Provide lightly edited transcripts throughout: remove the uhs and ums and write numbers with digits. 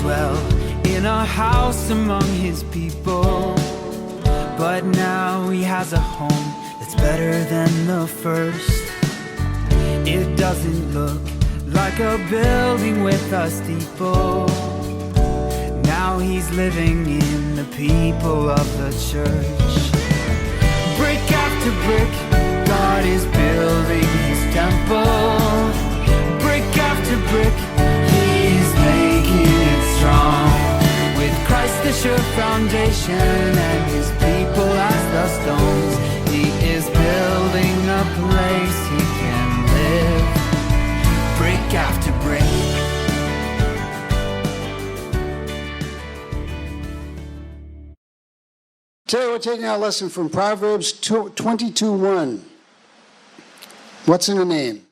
dwell in a house among his people. But now he has a home that's better than the first. It doesn't look like a building with a steeple. Now he's living in the people of the church. Brick after brick, God is building his temple. Brick after brick, he's making it strong. With Christ the sure foundation and his people as the stones, he is building a place he can live. Brick after brick. Today we're taking our lesson from Proverbs 22:1. What's in a name?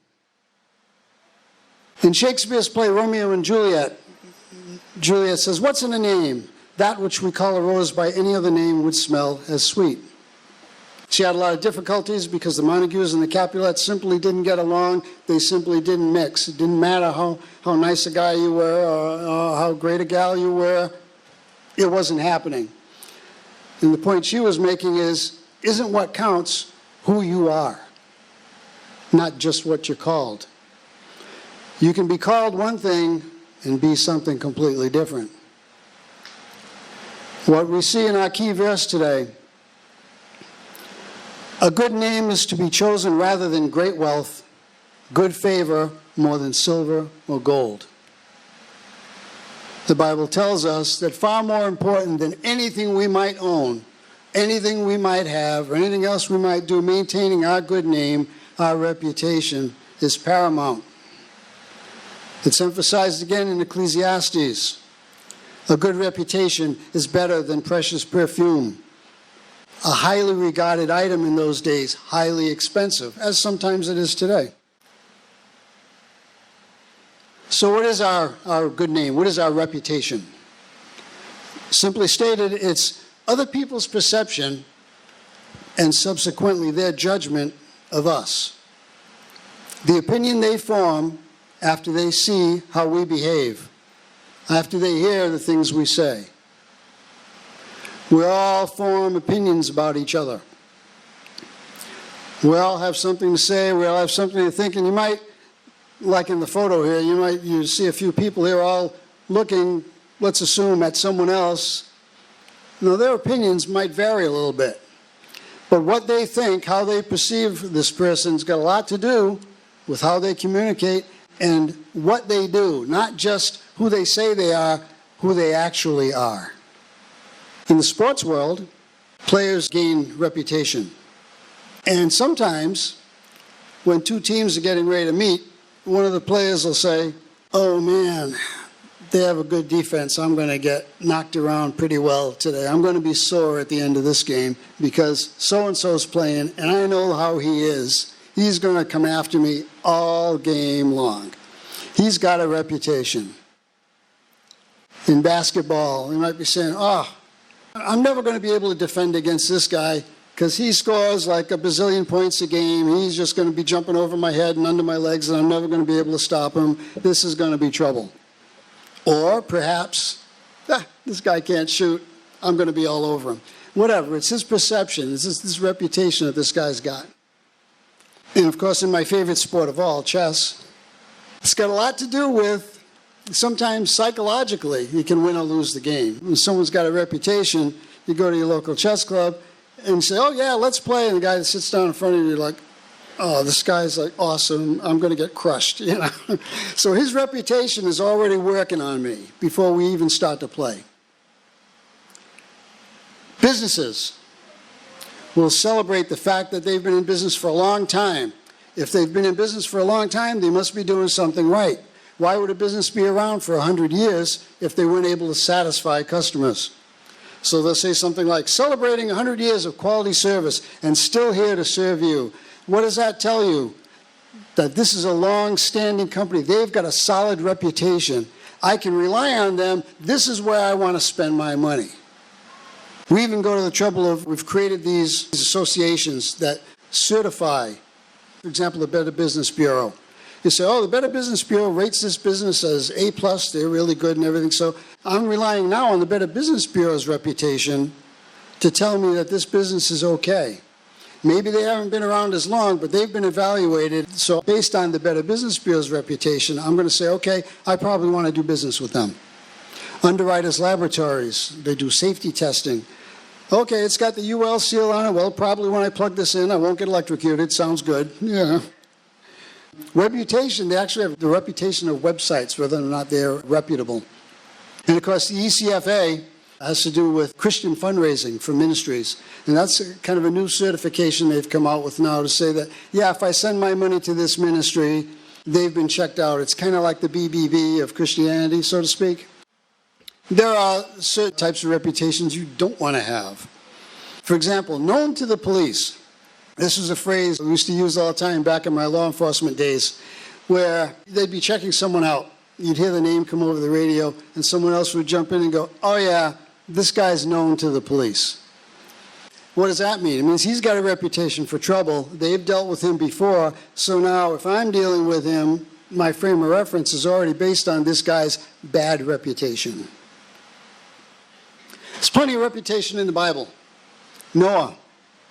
In Shakespeare's play Romeo and Juliet, Juliet says, "What's in a name? That which we call a rose by any other name would smell as sweet." She had a lot of difficulties because the Montagues and the Capulets simply didn't get along. They simply didn't mix. It didn't matter how nice a guy you were or how great a gal you were. It wasn't happening. And the point she was making isn't what counts who you are, not just what you're called. You can be called one thing and be something completely different. What we see in our key verse today, a good name is to be chosen rather than great wealth, good favor more than silver or gold. The Bible tells us that far more important than anything we might own, anything we might have, or anything else we might do, maintaining our good name, our reputation, is paramount. It's emphasized again in Ecclesiastes. A good reputation is better than precious perfume. A highly regarded item in those days, highly expensive, as sometimes it is today. So what is our good name? What is our reputation? Simply stated, it's other people's perception and subsequently their judgment of us. The opinion they form after they see how we behave, after they hear the things we say. We all form opinions about each other. We all have something to say, we all have something to think, and you might, like in the photo here, you see a few people here all looking, let's assume, at someone else. Now, their opinions might vary a little bit. But what they think, how they perceive this person's got a lot to do with how they communicate and what they do, not just who they say they are, who they actually are. In the sports world, players gain reputation. And sometimes, when two teams are getting ready to meet, one of the players will say, "Oh man, they have a good defense. I'm going to get knocked around pretty well today. I'm going to be sore at the end of this game because so-and-so's playing, and I know how he is. He's going to come after me all game long." He's got a reputation. In basketball, you might be saying, "Oh, I'm never going to be able to defend against this guy because he scores like a bazillion points a game. He's just going to be jumping over my head and under my legs, and I'm never going to be able to stop him. This is going to be trouble." Or perhaps, this guy can't shoot. I'm going to be all over him. Whatever. It's his perception. It's this reputation that this guy's got. And of course, in my favorite sport of all, chess, it's got a lot to do with sometimes psychologically you can win or lose the game. When someone's got a reputation, you go to your local chess club and you say, "Oh yeah, let's play." And the guy that sits down in front of you, like, "Oh, this guy's like awesome. I'm going to get crushed." You know. So his reputation is already working on me before we even start to play. Businesses will celebrate the fact that they've been in business for a long time. If they've been in business for a long time, they must be doing something right. Why would a business be around for 100 years if they weren't able to satisfy customers? So they'll say something like, "Celebrating 100 years of quality service and still here to serve you." What does that tell you? That this is a long-standing company. They've got a solid reputation. I can rely on them. This is where I want to spend my money. We even go to the trouble of, we've created these associations that certify, for example, the Better Business Bureau. You say, oh, the Better Business Bureau rates this business as A+, they're really good and everything. So I'm relying now on the Better Business Bureau's reputation to tell me that this business is okay. Maybe they haven't been around as long, but they've been evaluated. So based on the Better Business Bureau's reputation, I'm going to say, okay, I probably want to do business with them. Underwriters Laboratories, they do safety testing. Okay, it's got the UL seal on it. Well, probably when I plug this in, I won't get electrocuted. Sounds good. Yeah. Reputation, they actually have the reputation of websites, whether or not they're reputable. And of course, the ECFA has to do with Christian fundraising for ministries. And that's kind of a new certification they've come out with now to say that, yeah, if I send my money to this ministry, they've been checked out. It's kind of like the BBB of Christianity, so to speak. There are certain types of reputations you don't want to have. For example, known to the police. This was a phrase we used to use all the time back in my law enforcement days, where they'd be checking someone out. You'd hear the name come over the radio, and someone else would jump in and go, oh yeah, this guy's known to the police. What does that mean? It means he's got a reputation for trouble. They've dealt with him before, so now if I'm dealing with him, my frame of reference is already based on this guy's bad reputation. There's plenty of reputation in the Bible. Noah.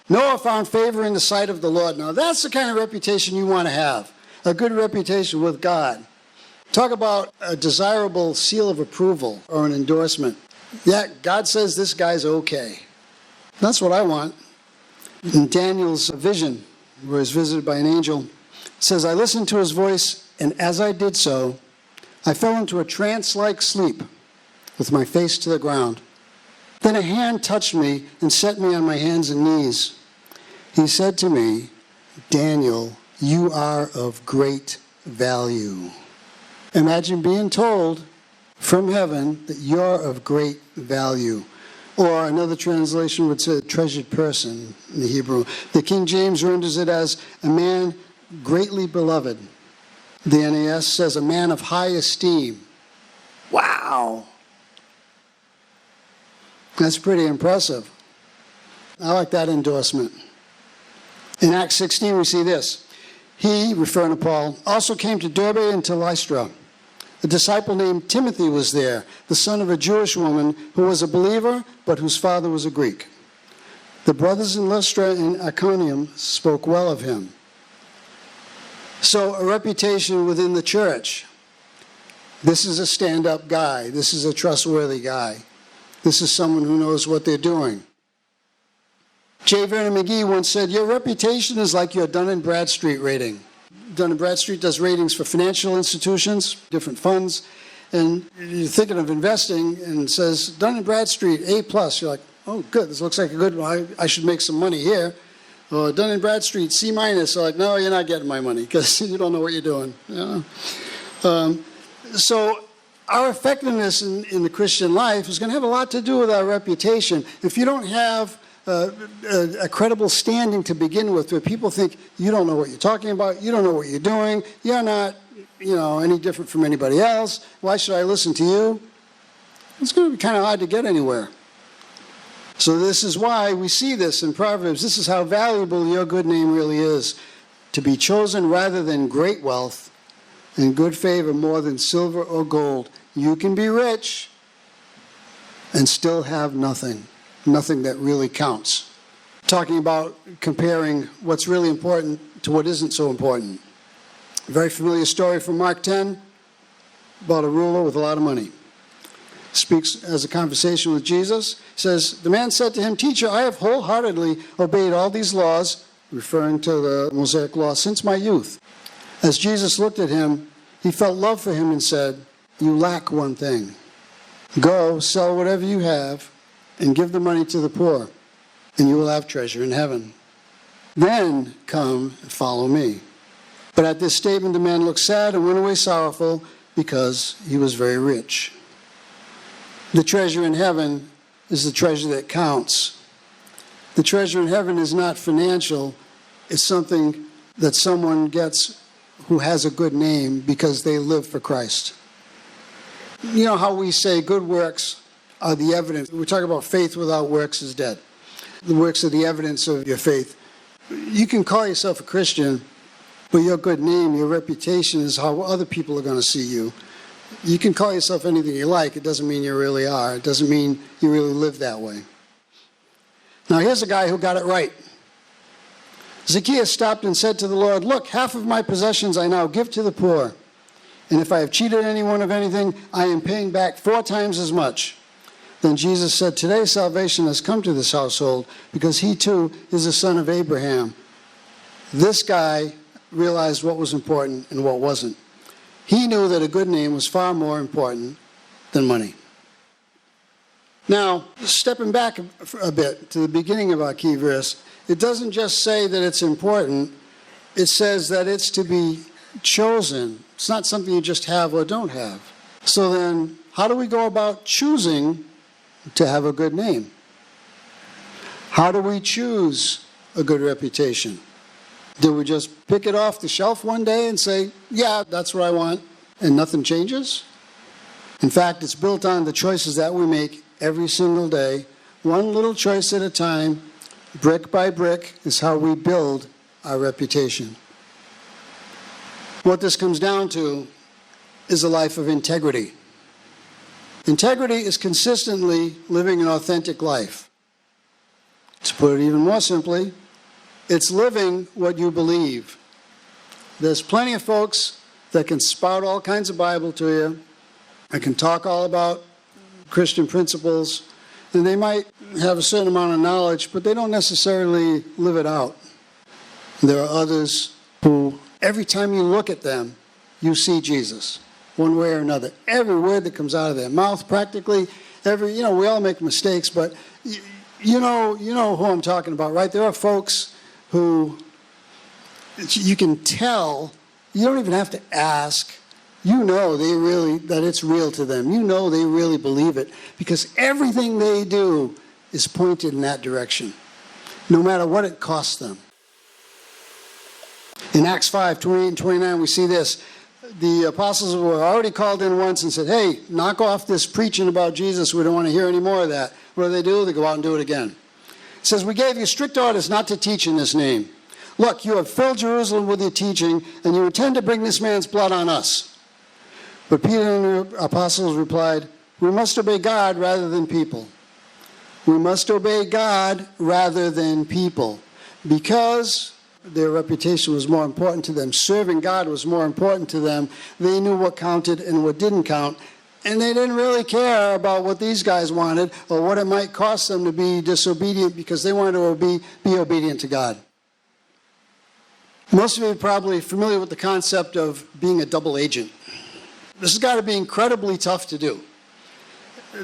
Noah found favor in the sight of the Lord. Now that's the kind of reputation you want to have, a good reputation with God. Talk about a desirable seal of approval or an endorsement. Yeah, God says this guy's okay. That's what I want. In Daniel's vision, where he's visited by an angel, it says, I listened to his voice, and as I did so, I fell into a trance-like sleep with my face to the ground. Then a hand touched me and set me on my hands and knees. He said to me, Daniel, you are of great value. Imagine being told from heaven that you're of great value. Or another translation would say treasured person in the Hebrew. The King James renders it as a man greatly beloved. The NAS says a man of high esteem. Wow. That's pretty impressive. I like that endorsement. In Acts 16, we see this. He, referring to Paul, also came to Derbe and to Lystra. A disciple named Timothy was there, the son of a Jewish woman who was a believer, but whose father was a Greek. The brothers in Lystra and Iconium spoke well of him. So a reputation within the church. This is a stand-up guy. This is a trustworthy guy. This is someone who knows what they're doing. J. Vernon McGee once said, your reputation is like your Dun & Bradstreet rating. Dun & Bradstreet does ratings for financial institutions, different funds, and you're thinking of investing and says, Dun & Bradstreet, A+. You're like, oh, good, this looks like a good one. I should make some money here. Or Dun & Bradstreet, C-. You're like, no, you're not getting my money because you don't know what you're doing. You know? So our effectiveness in the Christian life is going to have a lot to do with our reputation. If you don't have a credible standing to begin with, where people think you don't know what you're talking about, you don't know what you're doing, you're not, any different from anybody else, why should I listen to you? It's going to be kind of hard to get anywhere. So this is why we see this in Proverbs. This is how valuable your good name really is. To be chosen rather than great wealth, and good favor more than silver or gold. You can be rich and still have nothing. Nothing that really counts. Talking about comparing what's really important to what isn't so important. A very familiar story from Mark 10 about a ruler with a lot of money. Speaks as a conversation with Jesus. Says, the man said to him, Teacher, I have wholeheartedly obeyed all these laws, referring to the Mosaic law, since my youth. As Jesus looked at him, he felt love for him and said, you lack one thing. Go, sell whatever you have, and give the money to the poor, and you will have treasure in heaven. Then come and follow me. But at this statement, the man looked sad and went away sorrowful because he was very rich. The treasure in heaven is the treasure that counts. The treasure in heaven is not financial. It's something that someone gets who has a good name because they live for Christ. You know how we say good works are the evidence. We talk about faith without works is dead. The works are the evidence of your faith. You can call yourself a Christian But your good name, your reputation is how other people are going to see you. You can call yourself anything you like. It doesn't mean you really are. It doesn't mean you really live that way. Now here's a guy who got it right. Zacchaeus stopped and said to the Lord, "Look, half of my possessions I now give to the poor. And if I have cheated anyone of anything, I am paying back 4 times as much." Then Jesus said, "Today salvation has come to this household, because he too is a son of Abraham." This guy realized what was important and what wasn't. He knew that a good name was far more important than money. Now, stepping back a bit to the beginning of our key verse, it doesn't just say that it's important, it says that it's to be chosen. It's not something you just have or don't have. So then, how do we go about choosing to have a good name? How do we choose a good reputation? Do we just pick it off the shelf one day and say, yeah, that's what I want, and nothing changes? In fact, it's built on the choices that we make every single day. One little choice at a time, brick by brick, is how we build our reputation. What this comes down to is a life of integrity. Integrity is consistently living an authentic life. To put it even more simply, it's living what you believe. There's plenty of folks that can spout all kinds of Bible to you, that can talk all about Christian principles, and they might have a certain amount of knowledge, but they don't necessarily live it out. There are others who, every time you look at them, you see Jesus, one way or another. Every word that comes out of their mouth, practically, we all make mistakes, but you know who I'm talking about, right? There are folks who you can tell, you don't even have to ask, you know that it's real to them. You know they really believe it, because everything they do is pointed in that direction, no matter what it costs them. In Acts 5:28 and 29, we see this. The apostles were already called in once and said, "Hey, knock off this preaching about Jesus. We don't want to hear any more of that." What do? They go out and do it again. It says, "We gave you strict orders not to teach in this name. Look, you have filled Jerusalem with your teaching, and you intend to bring this man's blood on us." But Peter and the apostles replied, "We must obey God rather than people. We must obey God rather than people." Because their reputation was more important to them. Serving God was more important to them. They knew what counted and what didn't count. And they didn't really care about what these guys wanted or what it might cost them to be disobedient, because they wanted to be obedient to God. Most of you are probably familiar with the concept of being a double agent. This has got to be incredibly tough to do.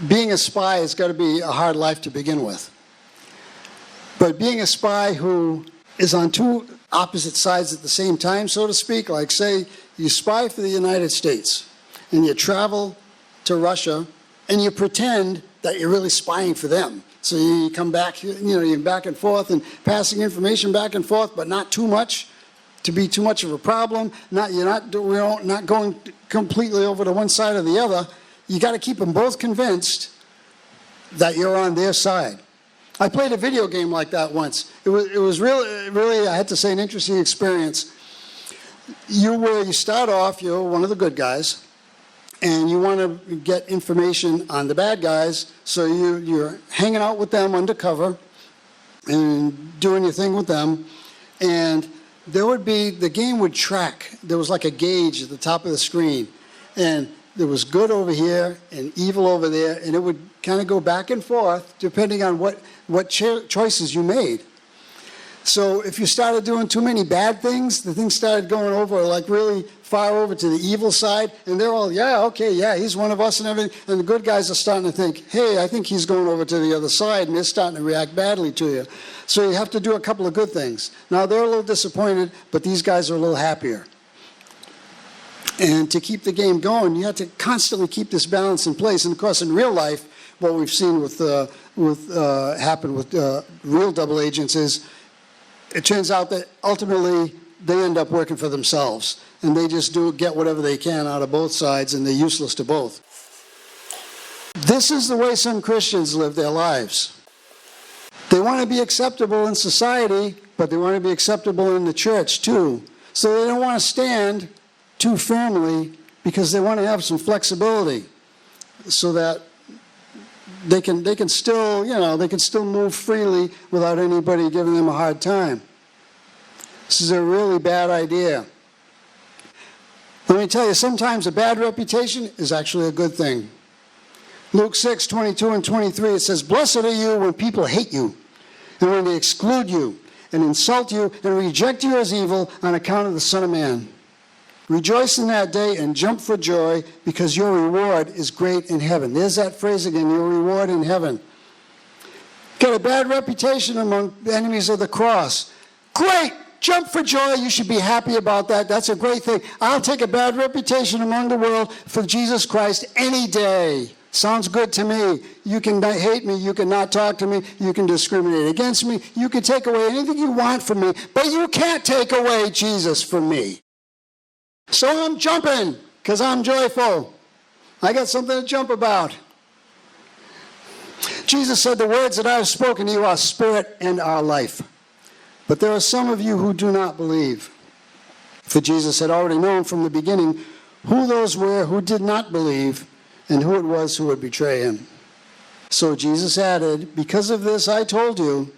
Being a spy has got to be a hard life to begin with. But being a spy who is on two opposite sides at the same time, so to speak, like say you spy for the United States and you travel to Russia and you pretend that you're really spying for them. So you come back, you're back and forth and passing information back and forth, but not too much to be too much of a problem. We're not going completely over to one side or the other. You got to keep them both convinced that you're on their side. I played a video game like that once. It was really, I had to say, an interesting experience. You start off, you're one of the good guys, and you want to get information on the bad guys, so you're hanging out with them undercover and doing your thing with them, and the game would track. There was like a gauge at the top of the screen, and there was good over here and evil over there, and it would kind of go back and forth depending on what choices you made. So if you started doing too many bad things, the things started going over like really far over to the evil side, and they're all, he's one of us and everything, and the good guys are starting to think, hey, I think he's going over to the other side, and they're starting to react badly to you. So you have to do a couple of good things. Now they're a little disappointed, but these guys are a little happier. And to keep the game going, you have to constantly keep this balance in place. And of course, in real life, what we've seen happen with real double agents is, it turns out that ultimately they end up working for themselves, and they just get whatever they can out of both sides, and they're useless to both. This is the way some Christians live their lives. They want to be acceptable in society, but they want to be acceptable in the church too. So they don't want to stand too firmly because they want to have some flexibility so that they can still, they can still move freely without anybody giving them a hard time. This is a really bad idea. Let me tell you, sometimes a bad reputation is actually a good thing. Luke 6:22 and 23, it says, "Blessed are you when people hate you, and when they exclude you, and insult you, and reject you as evil on account of the Son of Man. Rejoice in that day and jump for joy, because your reward is great in heaven." There's that phrase again, your reward in heaven. Got a bad reputation among enemies of the cross. Great! Jump for joy. You should be happy about that. That's a great thing. I'll take a bad reputation among the world for Jesus Christ any day. Sounds good to me. You can hate me. You can not talk to me. You can discriminate against me. You can take away anything you want from me, but you can't take away Jesus from me. So I'm jumping because I'm joyful. I got something to jump about. Jesus said, "The words that I have spoken to you are spirit and are life. But there are some of you who do not believe." For Jesus had already known from the beginning who those were who did not believe and who it was who would betray him. So Jesus added, "Because of this I told you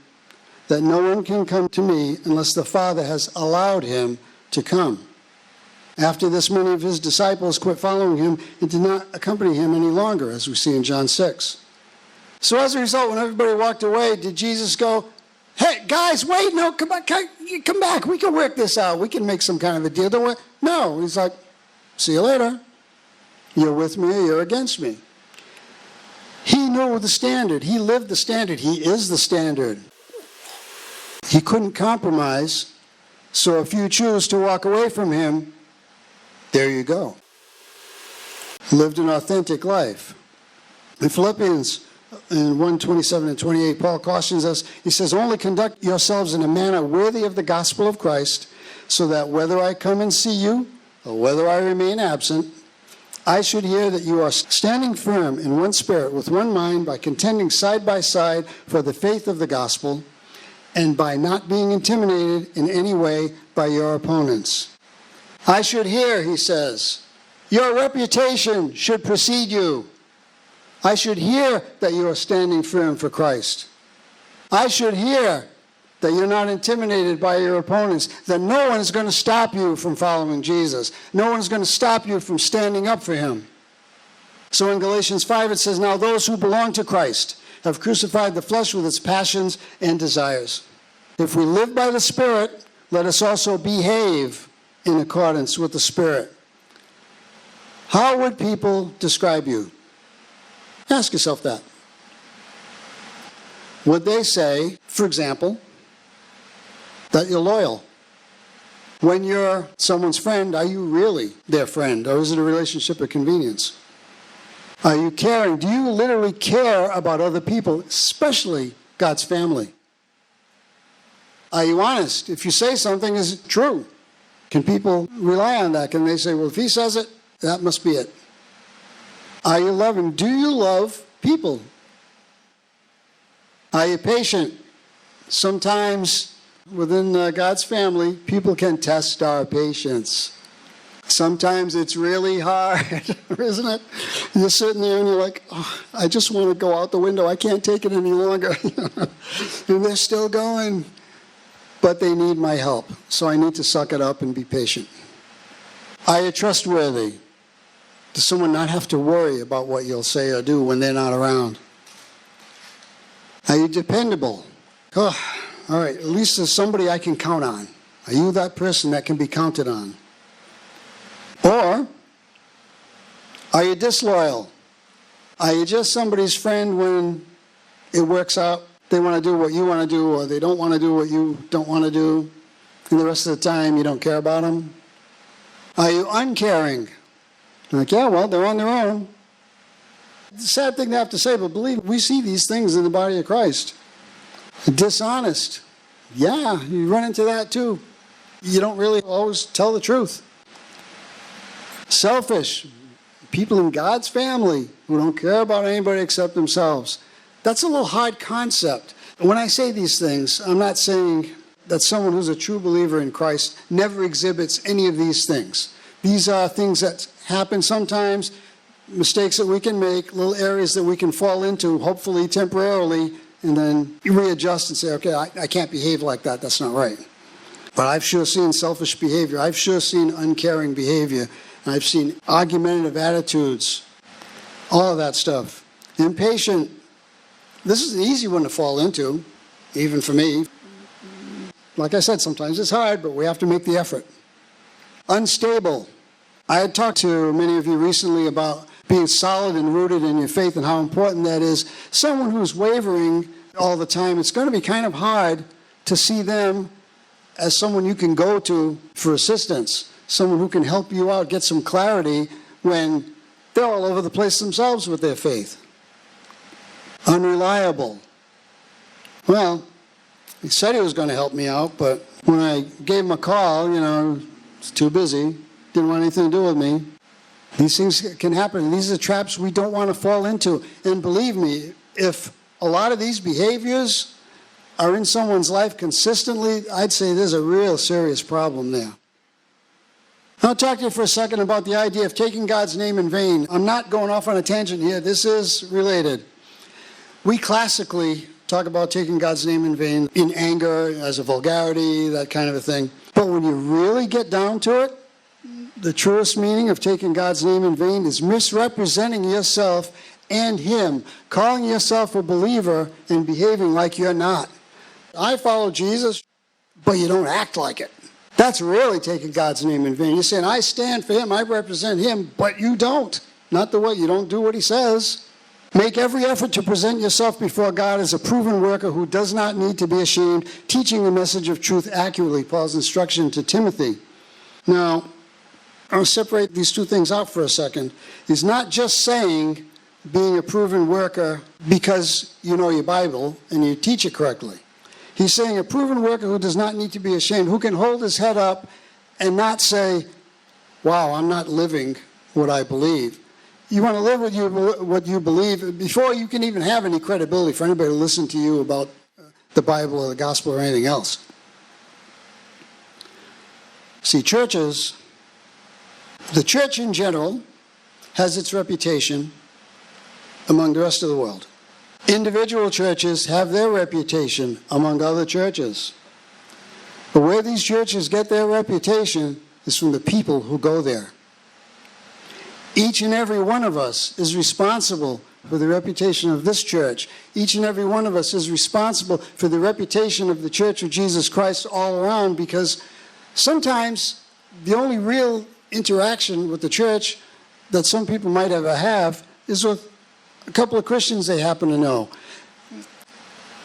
that no one can come to me unless the Father has allowed him to come." After this, many of his disciples quit following him and did not accompany him any longer, as we see in John 6. So as a result, when everybody walked away, did Jesus go, "Hey, guys, wait, no, come back. We can work this out. We can make some kind of a deal." Don't worry. No, he's like, "See you later. You're with me or you're against me." He knew the standard. He lived the standard. He is the standard. He couldn't compromise. So if you choose to walk away from him, there you go. He lived an authentic life. In Philippians in 1:27 and 28, Paul cautions us. He says, "Only conduct yourselves in a manner worthy of the gospel of Christ, so that whether I come and see you or whether I remain absent, I should hear that you are standing firm in one spirit with one mind, by contending side by side for the faith of the gospel, and by not being intimidated in any way by your opponents." I should hear, he says, your reputation should precede you. I should hear that you are standing firm for Christ. I should hear that you're not intimidated by your opponents, that no one is going to stop you from following Jesus. No one is going to stop you from standing up for him. So in Galatians 5 it says, "Now those who belong to Christ have crucified the flesh with its passions and desires. If we live by the Spirit, let us also behave in accordance with the Spirit." How would people describe you? Ask yourself that. Would they say, for example, that you're loyal? When you're someone's friend, are you really their friend, or is it a relationship of convenience? Are you caring? Do you literally care about other people, especially God's family? Are you honest? If you say something, is it true? Can people rely on that? Can they say, "Well, if he says it, that must be it"? Are you loving? Do you love people? Are you patient? Sometimes within God's family, people can test our patience. Sometimes it's really hard, isn't it? You're sitting there and you're like, "Oh, I just want to go out the window. I can't take it any longer." And they're still going. But they need my help, so I need to suck it up and be patient. Are you trustworthy? Does someone not have to worry about what you'll say or do when they're not around? Are you dependable? Oh, all right, at least there's somebody I can count on. Are you that person that can be counted on? Or are you disloyal? Are you just somebody's friend when it works out? They want to do what you want to do, or they don't want to do what you don't want to do, and the rest of the time you don't care about them? Are you uncaring? Like, yeah, well, they're on their own. It's a sad thing to have to say, but believe we see these things in the body of Christ. Dishonest. Yeah, you run into that too. You don't really always tell the truth. Selfish. People in God's family who don't care about anybody except themselves. That's a little hard concept. When I say these things, I'm not saying that someone who's a true believer in Christ never exhibits any of these things. These are things that happen sometimes, mistakes that we can make, little areas that we can fall into, hopefully temporarily, and then readjust and say, okay, I can't behave like that. That's not right. But I've sure seen selfish behavior. I've sure seen uncaring behavior. And I've seen argumentative attitudes, all of that stuff. Impatient. This is an easy one to fall into, even for me. Like I said, sometimes it's hard, but we have to make the effort. Unstable. I had talked to many of you recently about being solid and rooted in your faith and how important that is. Someone who's wavering all the time, it's going to be kind of hard to see them as someone you can go to for assistance, someone who can help you out, get some clarity when they're all over the place themselves with their faith. Unreliable. Well, he said he was going to help me out, but when I gave him a call, he's too busy, didn't want anything to do with me. These things can happen. These are traps we don't want to fall into. And believe me, if a lot of these behaviors are in someone's life consistently, I'd say there's a real serious problem there. I'll talk to you for a second about the idea of taking God's name in vain. I'm not going off on a tangent here. This is related. We classically talk about taking God's name in vain in anger, as a vulgarity, that kind of a thing. But when you really get down to it, the truest meaning of taking God's name in vain is misrepresenting yourself and Him, calling yourself a believer and behaving like you're not. I follow Jesus, but you don't act like it. That's really taking God's name in vain. You're saying, I stand for Him, I represent Him, but you don't. Not the way, you don't do what He says. Make every effort to present yourself before God as a proven worker who does not need to be ashamed, teaching the message of truth accurately, Paul's instruction to Timothy. Now, I'll separate these two things out for a second. He's not just saying being a proven worker because you know your Bible and you teach it correctly. He's saying a proven worker who does not need to be ashamed, who can hold his head up and not say, wow, I'm not living what I believe. You want to live what you believe before you can even have any credibility for anybody to listen to you about the Bible or the gospel or anything else. See, the church in general has its reputation among the rest of the world. Individual churches have their reputation among other churches. But where these churches get their reputation is from the people who go there. Each and every one of us is responsible for the reputation of this church. Each and every one of us is responsible for the reputation of the Church of Jesus Christ all around, because sometimes the only real interaction with the church that some people might ever have is with a couple of Christians they happen to know.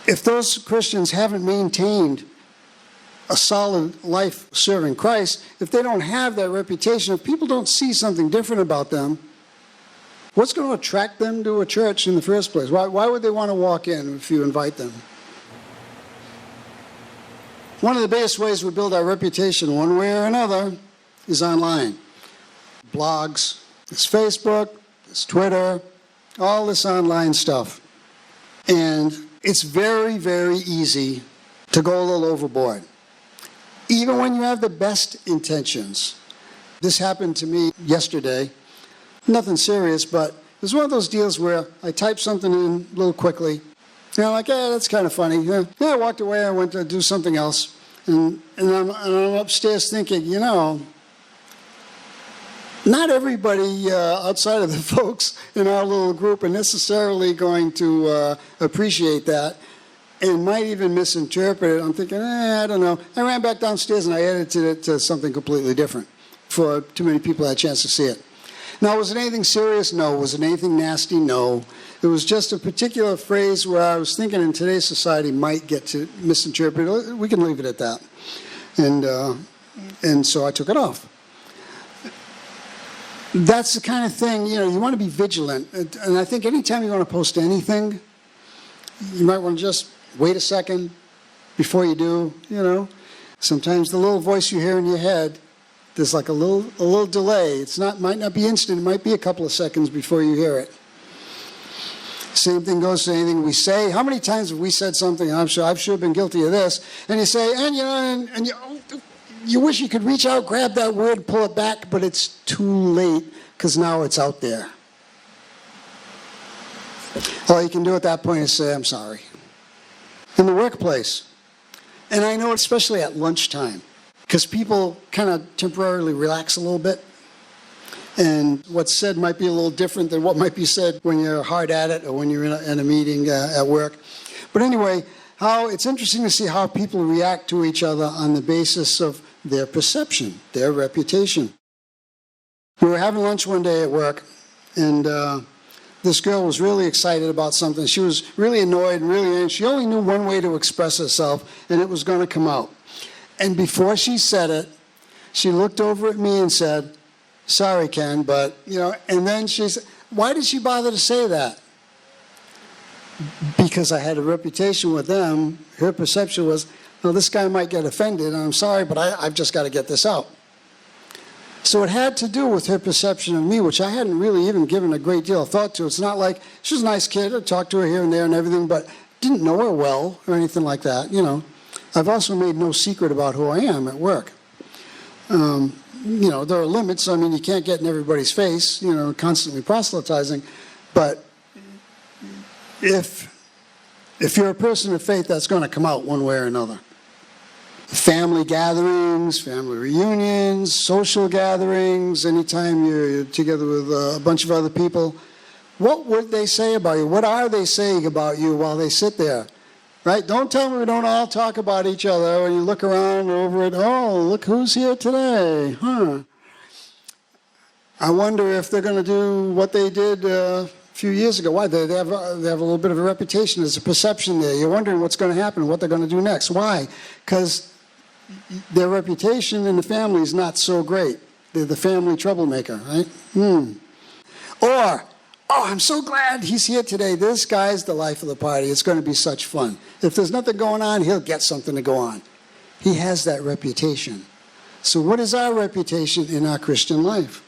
If those Christians haven't maintained a solid life serving Christ, if they don't have that reputation, if people don't see something different about them, what's going to attract them to a church in the first place? Why would they want to walk in if you invite them? One of the biggest ways we build our reputation, one way or another, is online. Blogs, there's Facebook, there's Twitter, all this online stuff. And it's very, very easy to go a little overboard. Even when you have the best intentions. This happened to me yesterday. Nothing serious, but it was one of those deals where I typed something in a little quickly. Like, that's kind of funny. I walked away, I went to do something else. And I'm upstairs thinking, not everybody outside of the folks in our little group are necessarily going to appreciate that and might even misinterpret it. I'm thinking, I don't know. I ran back downstairs and I edited it to something completely different for too many people had a chance to see it. Now, was it anything serious? No. Was it anything nasty? No. It was just a particular phrase where I was thinking in today's society might get to misinterpret. We can leave it at that. And so I took it off. That's the kind of thing, you want to be vigilant. And I think anytime you want to post anything, you might want to just wait a second before you do, Sometimes the little voice you hear in your head, there's like a little delay. Might not be instant, it might be a couple of seconds before you hear it. Same thing goes to anything we say. How many times have we said something, and I've sure been guilty of this, and you say, and you wish you could reach out, grab that word, pull it back, but it's too late because now it's out there. All you can do at that point is say, I'm sorry. In the workplace, and I know especially at lunchtime, because people kind of temporarily relax a little bit, and what's said might be a little different than what might be said when you're hard at it or when you're in a meeting at work. But anyway, it's interesting to see how people react to each other on the basis of their perception, their reputation. We were having lunch one day at work, and this girl was really excited about something. She was really annoyed and really angry. She only knew one way to express herself, and it was going to come out. And before she said it, she looked over at me and said, sorry, Ken, but, and then she said, why did she bother to say that? Because I had a reputation with them. Her perception was, this guy might get offended, and I'm sorry, but I've just got to get this out. So it had to do with her perception of me, which I hadn't really even given a great deal of thought to. It's not like she was a nice kid. I talked to her here and there and everything, but didn't know her well or anything like that. I've also made no secret about who I am at work. There are limits. I mean, you can't get in everybody's face, constantly proselytizing. But if you're a person of faith, that's going to come out one way or another. Family gatherings, family reunions, social gatherings, anytime you're together with a bunch of other people, what would they say about you? What are they saying about you while they sit there? Right? Don't tell me we don't all talk about each other when you look around over it. Oh, look who's here today. I wonder if they're going to do what they did a few years ago. Why? They have a little bit of a reputation. There's a perception there. You're wondering what's going to happen, what they're going to do next. Why? Because their reputation in the family is not so great. They're the family troublemaker, right? Or, I'm so glad he's here today. This guy's the life of the party. It's going to be such fun. If there's nothing going on, he'll get something to go on. He has that reputation. So what is our reputation in our Christian life?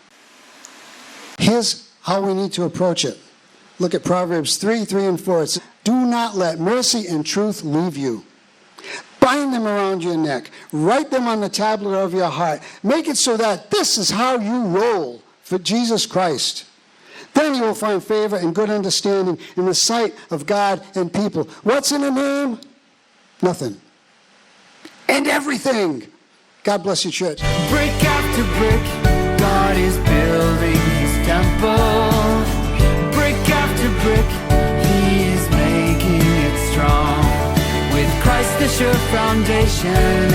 Here's how we need to approach it. Look at Proverbs 3 and 4. It says, do not let mercy and truth leave you. Bind them around your neck. Write them on the tablet of your heart. Make it so that this is how you roll for Jesus Christ. Then you will find favor and good understanding in the sight of God and people. What's in a name? Nothing. And everything. God bless you, church. Brick after brick, God is building his temple. Brick after brick, he is making it strong. With Christ the sure foundation